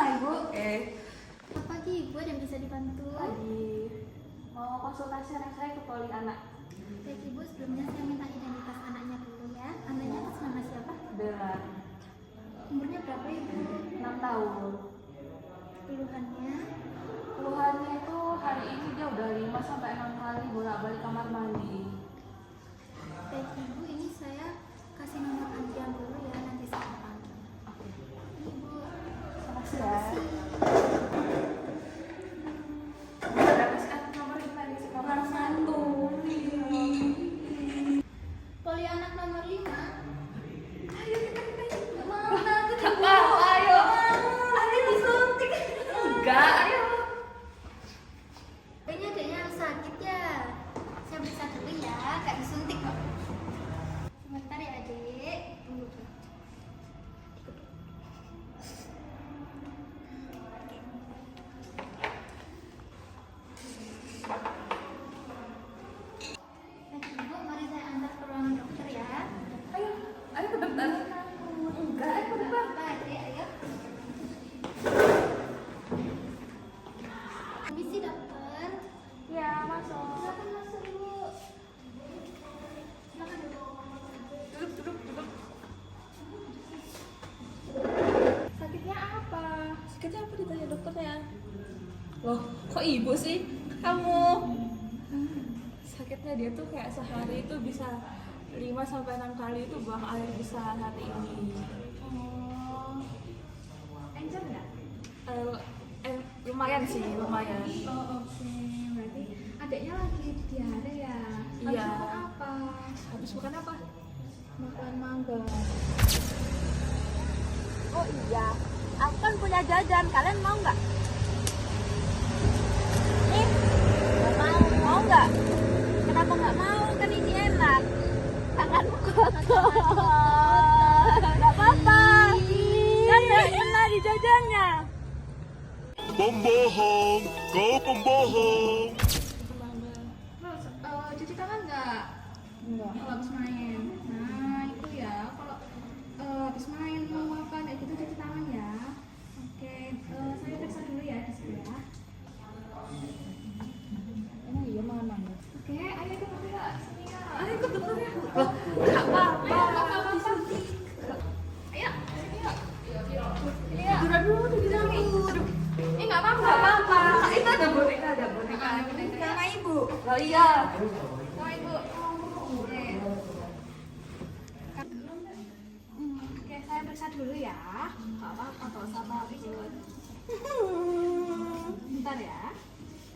Ibu. Apa Ki Ibu yang bisa dibantu? Lagi mau konsultasi anak saya ke poli anak. Baik Ibu, sebelumnya saya minta identitas anaknya dulu ya. Anaknya atas nama siapa? Bella, Umurnya berapa Ibu? 6 tahun. Keluhannya? Keluhannya itu hari ini dia udah 5 sampai 6 kali bolak-balik kamar mandi. Baik Ibu, ini saya kasih nomor antrian dulu ya, nanti saya panggil. Oke. Ibu, Makasih ya. kasih. Bisa dapatkan nomor ini tadi nomor 1. Poli anak nomor 5. Ayo kita Nggak mau takut Ibu. mau, ayo. Ayo disuntik. Enggak, ayo. Kayaknya adiknya sakit ya. Saya periksa dulu ya, nggak disuntik kok. Sebentar ya adik. Tunggu dulu. Ibu, mari saya antar ke ruangan dokter ya. Ayo ke depan. Enggak, ayo ke depan. Apa adik, ayo. Permisi dokter. Ya, masuk. Silakan masuk Ibu. Silakan duduk. Duduk. Sakitnya apa? Sakitnya apa ditanya dokternya? Loh, kok ibu sih? Kamu? Sakitnya dia tuh kayak sehari itu bisa 5 sampai 6 kali itu buang air besar hari ini. Oh, encer nggak? Lumayan sih, lumayan. Oh oke, berarti adiknya lagi diare ya? Habis Iya. makan apa? Habis makan apa? Makan mangga. Oh iya, aku kan punya jajan. Kalian mau nggak? Nih, nggak mau. Mau nggak? Kenapa nggak mau? Kan ini enak. Tanganmu kotor. Nggak apa-apa. Kan nggak kena di jajannya. Pembohong, kau pembohong. Terus, cuci tangan nggak? Enggak. Kalau habis main. Nah, itu ya. Kalau habis main mau makan kayak gitu cuci tangan ya. Oke, saya periksa dulu ya di sini ya. Emang iya mana? Oke, ayo ke dokter ya. Sini ya. Ayo ke dokternya. Loh, enggak apa-apa. Ayo, nggak apa-apa. Ayo, sini yuk. Sini ya. Tiduran dulu, tiduran dulu. Nggak apa-apa. Enggak apa-apa. Itu ada boneka, ada boneka. Sama ibu. Oh iya. Oh, Ibu. Oke. Oke, saya periksa dulu ya. Nggak apa-apa, nggak usah takut. Bentar ya.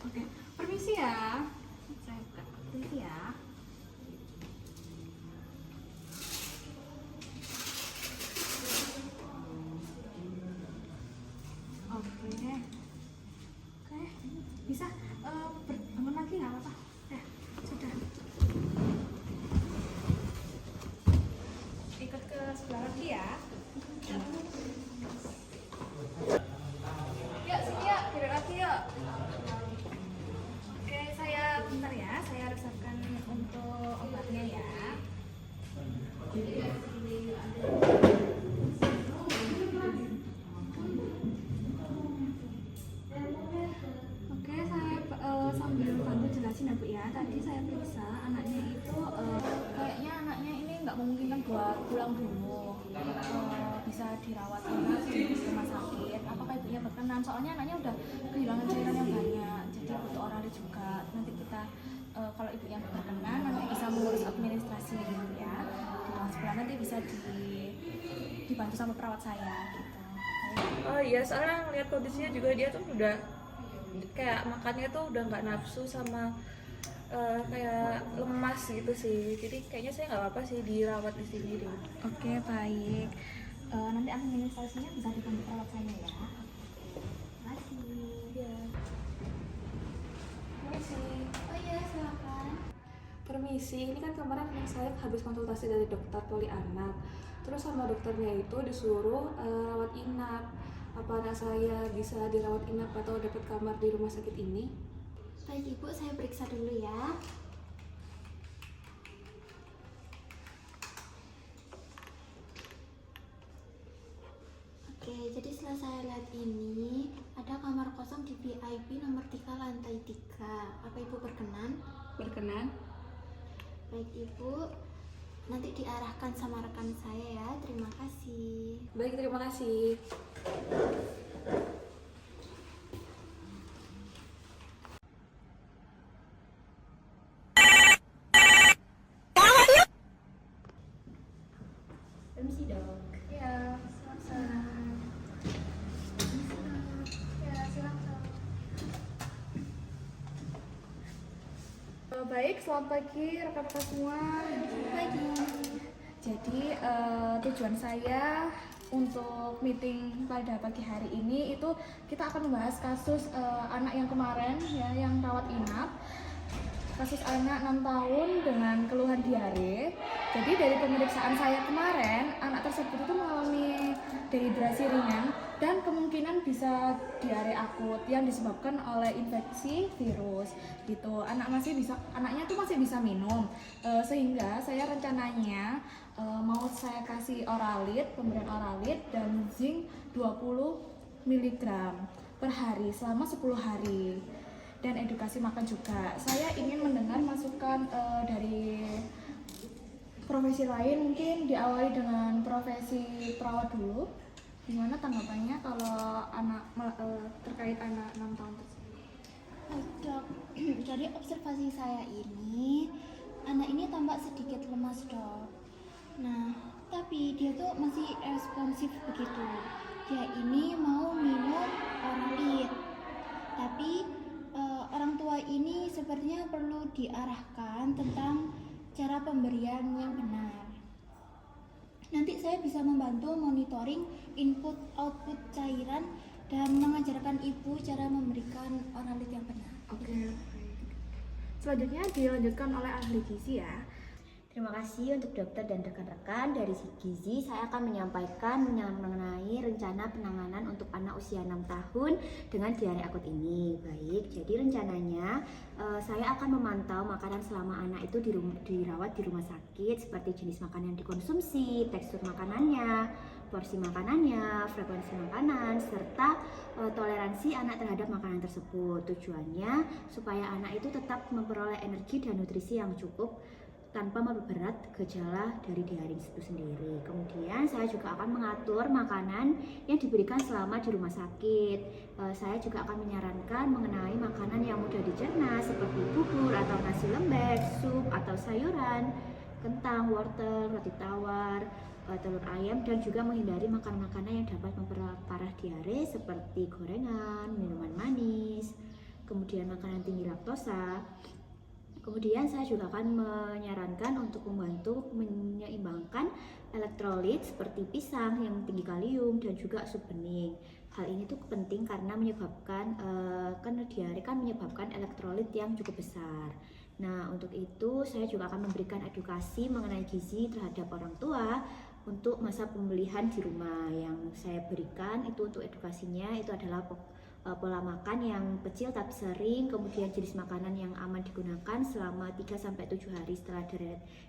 Oke, permisi ya. Saya buka. Permisi ya. Oke. Oke, bisa bangun lagi nggak apa-apa. Ya, sudah. Ikut ke sebelah lagi ya. Yuk, sini yuk, tidur lagi yuk. Oke, saya bentar ya, saya resepkan untuk obatnya ya. Oke, saya sambil bantu jelasin ya Bu ya. Tadi saya periksa anaknya itu kayaknya anaknya ini nggak memungkinkan buat pulang dulu. Bisa dirawat inap di rumah sakit. Apakah ibunya berkenan? Soalnya anaknya udah kehilangan cairan yang banyak, jadi butuh orali juga. Nanti kita kalau ibunya berkenan nanti bisa mengurus administrasi gitu ya. Di dalam sebulan nanti bisa dibantu sama perawat saya gitu. Oh iya, soalnya ngeliat kondisinya juga dia tuh udah kayak makannya tuh udah nggak nafsu sama kayak lemas gitu sih. Jadi kayaknya saya nggak apa-apa sih dirawat di sini dulu. Oke, baik. Nanti administrasinya bisa dibantu perawat saya ya. Makasih. Iya. Permisi. Oh iya, silakan. Permisi, ini kan kemarin saya habis konsultasi dari dokter poli anak. Terus sama dokternya itu disuruh rawat inap. Apa anak saya bisa dirawat inap atau dapat kamar di rumah sakit ini? Baik Ibu, saya periksa dulu ya. Oke, jadi setelah saya lihat ini terapi nomor 3 lantai 3. Apa Ibu berkenan? Berkenan? Baik Ibu, nanti diarahkan sama rekan saya ya. Terima kasih. Baik, terima kasih. Permisi dok. Ya, silakan. Ya, silakan. Baik, selamat pagi rekan-rekan semua. Pagi. Jadi tujuan saya untuk meeting pada pagi hari ini itu kita akan membahas kasus anak yang kemarin ya yang rawat inap. Kasus anak 6 tahun dengan keluhan diare. Jadi dari pemeriksaan saya kemarin, anak tersebut itu mengalami dehidrasi ringan dan kemungkinan bisa diare akut yang disebabkan oleh infeksi virus. Gitu. Anaknya tuh masih bisa minum. Sehingga saya rencananya mau saya kasih oralit, pemberian oralit dan zinc 20 mg per hari selama 10 hari. Dan edukasi makan juga. Saya ingin mendengar masukan dari profesi lain, mungkin diawali dengan profesi perawat dulu. Gimana tanggapannya kalau terkait anak 6 tahun tersebut? Baik dok, dari observasi saya ini, anak ini tampak sedikit lemas dok. Nah, tapi dia tuh masih responsif begitu. Dia ini mau minum oralit, tapi orang tua ini sepertinya perlu diarahkan tentang cara pemberian yang benar. Nanti saya bisa membantu monitoring input output cairan dan mengajarkan ibu cara memberikan oralit yang benar. Oke. Selanjutnya dilanjutkan oleh ahli gizi ya. Terima kasih untuk dokter dan rekan-rekan dari gizi. Saya akan menyampaikan mengenai rencana penanganan untuk anak usia 6 tahun dengan diare akut ini. Baik, jadi rencananya saya akan memantau makanan selama anak itu dirawat di rumah sakit, seperti jenis makanan yang dikonsumsi, tekstur makanannya, porsi makanannya, frekuensi makanan, serta toleransi anak terhadap makanan tersebut. Tujuannya supaya anak itu tetap memperoleh energi dan nutrisi yang cukup tanpa memperberat gejala dari diare itu sendiri. Kemudian saya juga akan mengatur makanan yang diberikan selama di rumah sakit. Saya juga akan menyarankan mengenai makanan yang mudah dicerna seperti bubur atau nasi lembek, sup atau sayuran, kentang, wortel, roti tawar, telur ayam, dan juga menghindari makanan-makanan yang dapat memperparah diare seperti gorengan, minuman manis, kemudian makanan tinggi laktosa. Kemudian saya juga akan menyarankan untuk membantu menyeimbangkan elektrolit seperti pisang yang tinggi kalium dan juga sup bening. Hal ini tuh penting karena karena diare kan menyebabkan elektrolit yang cukup besar. Nah, untuk itu saya juga akan memberikan edukasi mengenai gizi terhadap orang tua untuk masa pembelian di rumah. Yang saya berikan itu untuk edukasinya itu adalah pola makan yang kecil tapi sering, kemudian jenis makanan yang aman digunakan selama 3-7 hari setelah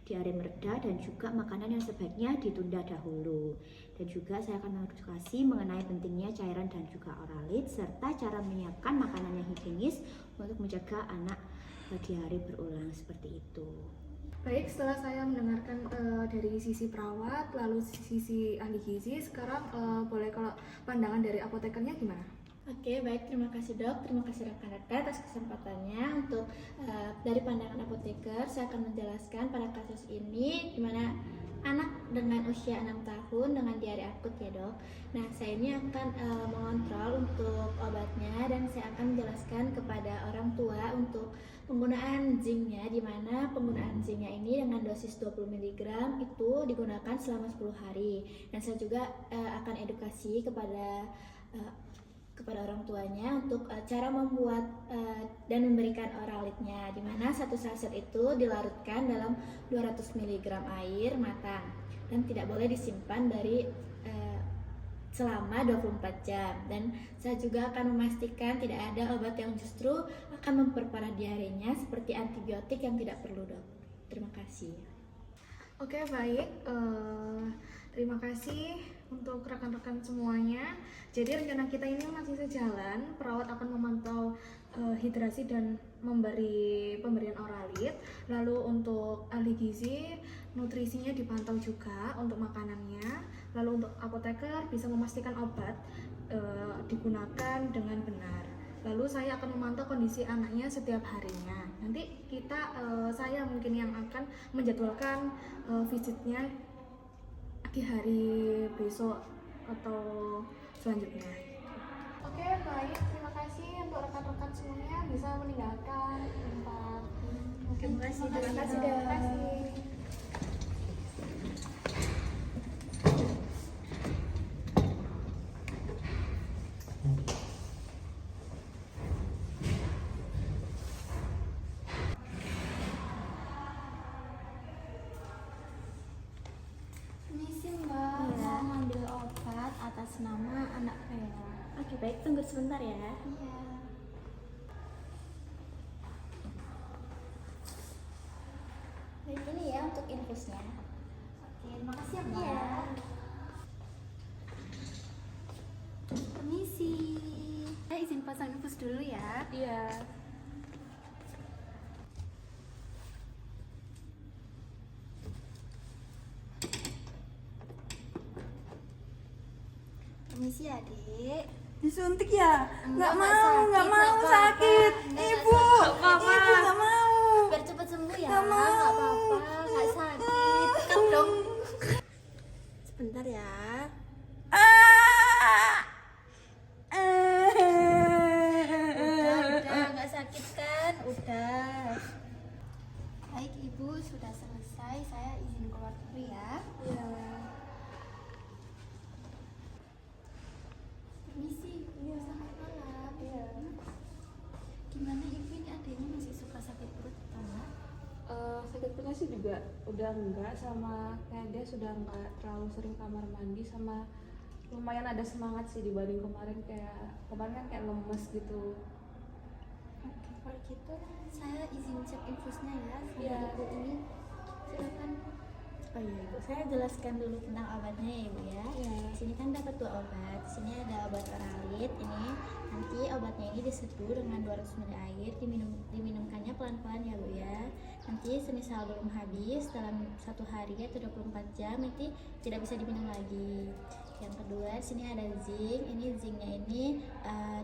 diare mereda, dan juga makanan yang sebaiknya ditunda dahulu. Dan juga saya akan mengedukasi mengenai pentingnya cairan dan juga oralit, serta cara menyiapkan makanan yang higienis untuk mencegah anak diare berulang seperti itu. Baik, setelah saya mendengarkan dari sisi perawat, lalu sisi ahli gizi, sekarang boleh kalau pandangan dari apotekernya gimana? Oke, baik, terima kasih dok, terima kasih rekan-rekan atas kesempatannya. Untuk dari pandangan apoteker, saya akan menjelaskan pada kasus ini di mana anak dengan usia 6 tahun dengan diare akut ya dok. Nah, saya ini akan mengontrol untuk obatnya dan saya akan menjelaskan kepada orang tua untuk penggunaan zincnya, di mana penggunaan zincnya ini dengan dosis 20 mg itu digunakan selama 10 hari. Dan saya juga akan edukasi kepada orang tuanya untuk cara membuat dan memberikan oralitnya, di mana satu saset itu dilarutkan dalam 200 mg air matang dan tidak boleh disimpan dari selama 24 jam. Dan saya juga akan memastikan tidak ada obat yang justru akan memperparah diarenya seperti antibiotik yang tidak perlu dok. Terima kasih. Oke, baik, terima kasih untuk rekan-rekan semuanya. Jadi rencana kita ini masih sejalan. Perawat akan memantau hidrasi dan memberi pemberian oralit. Lalu untuk ahli gizi, nutrisinya dipantau juga untuk makanannya. Lalu untuk apoteker bisa memastikan obat digunakan dengan benar. Lalu saya akan memantau kondisi anaknya setiap harinya. Nanti saya mungkin yang akan menjadwalkan visitnya di hari besok atau selanjutnya. Oke, baik. Terima kasih untuk rekan-rekan semuanya bisa meninggalkan tempat. Terima kasih, Dok. Terima kasih. Misi Mbak, mau ngambil obat atas nama anak saya. Oke, baik, tunggu sebentar ya. Iya. Baik, ini ya untuk infusnya. Oke, terima kasih ya Mbak. Iya. Permisi. Saya izin pasang infus dulu ya. Iya. Permisi ya, Dek. Disuntik ya? Enggak Nggak mau apa-apa. sakit. Enggak Ibu, apa-apa. ibu nggak mau. Biar cepat sembuh ya. Nggak mau. Nggak apa-apa, nggak sakit. Tekan dong. Sebentar ya. Udah, nggak sakit kan? Udah. Baik, Ibu sudah selesai. Saya izin keluar dulu ya. Iya. Permisi. Iya. Selamat malam. Iya. Gimana Ibu ini adanya masih suka sakit perut atau enggak? Sakit perutnya sih juga udah enggak, sama kayak dia sudah enggak terlalu sering kamar mandi, sama lumayan ada semangat sih dibanding kemarin kan kayak lemes gitu. Oke, kalau gitu saya izin cek infusnya ya. Sama Iya. Ibu ini. Silakan. Oh iya, Ibu. Saya jelaskan dulu tentang obatnya ya, Ibu ya. Iya. Di sini kan dapat 2 obat. Di sini ada obat oralit. Ini nanti obatnya ini diseduh dengan 200 ml air, diminumkannya pelan-pelan ya, Bu ya. Nanti semisal belum habis dalam 1 hari atau 24 jam nanti tidak bisa diminum lagi. Yang kedua, di sini ada zinc. Ini zincnya ini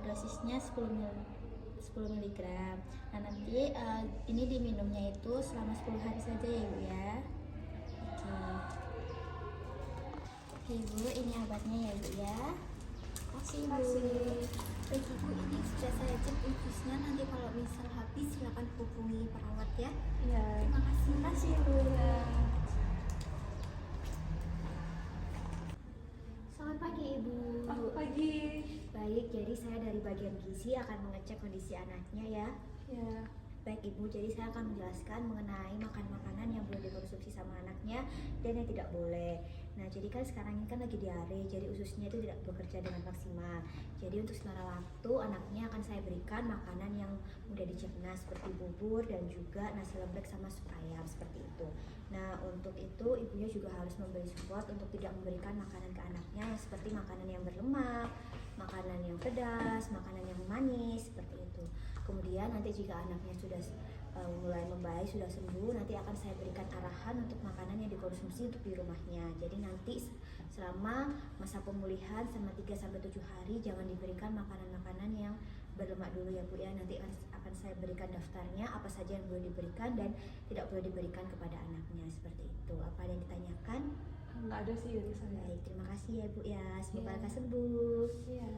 dosisnya 10 mg. Nah, nanti ini diminumnya itu selama 10 hari saja ya, Bu ya. Oke Bu, ini obatnya ya Bu ya. Kasih Bu. Baik Ibu, ini sudah saya cek infusnya. Nanti kalau misal habis silakan hubungi perawat ya. Iya. Terima kasih. Kasih Bu. Selamat pagi Ibu. Selamat pagi. Baik, jadi saya dari bagian gizi akan mengecek kondisi anaknya ya. Iya. Baik Ibu, jadi saya akan menjelaskan mengenai makanan yang boleh dikonsumsi sama anaknya dan yang tidak boleh. Nah, jadi kan sekarang ini kan lagi diare, jadi ususnya itu tidak bekerja dengan maksimal. Jadi untuk sementara waktu anaknya akan saya berikan makanan yang mudah dicerna seperti bubur dan juga nasi lembek sama sup ayam seperti itu. Nah, untuk itu ibunya juga harus memberi support untuk tidak memberikan makanan ke anaknya yang seperti makanan yang berlemak, makanan yang pedas, makanan yang manis seperti itu. Kemudian nanti jika anaknya sudah mulai membaik, sudah sembuh, nanti akan saya berikan arahan untuk makanan yang dikonsumsi untuk di rumahnya. Jadi nanti selama masa pemulihan selama 3-7 hari jangan diberikan makanan-makanan yang berlemak dulu ya Bu ya. Nanti akan saya berikan daftarnya apa saja yang boleh diberikan dan tidak boleh diberikan kepada anaknya seperti itu. Apa ada yang ditanyakan? Nggak ada sih dari saya. Baik, terima kasih ya Bu ya. Semoga Iya. lekas sembuh. Iya.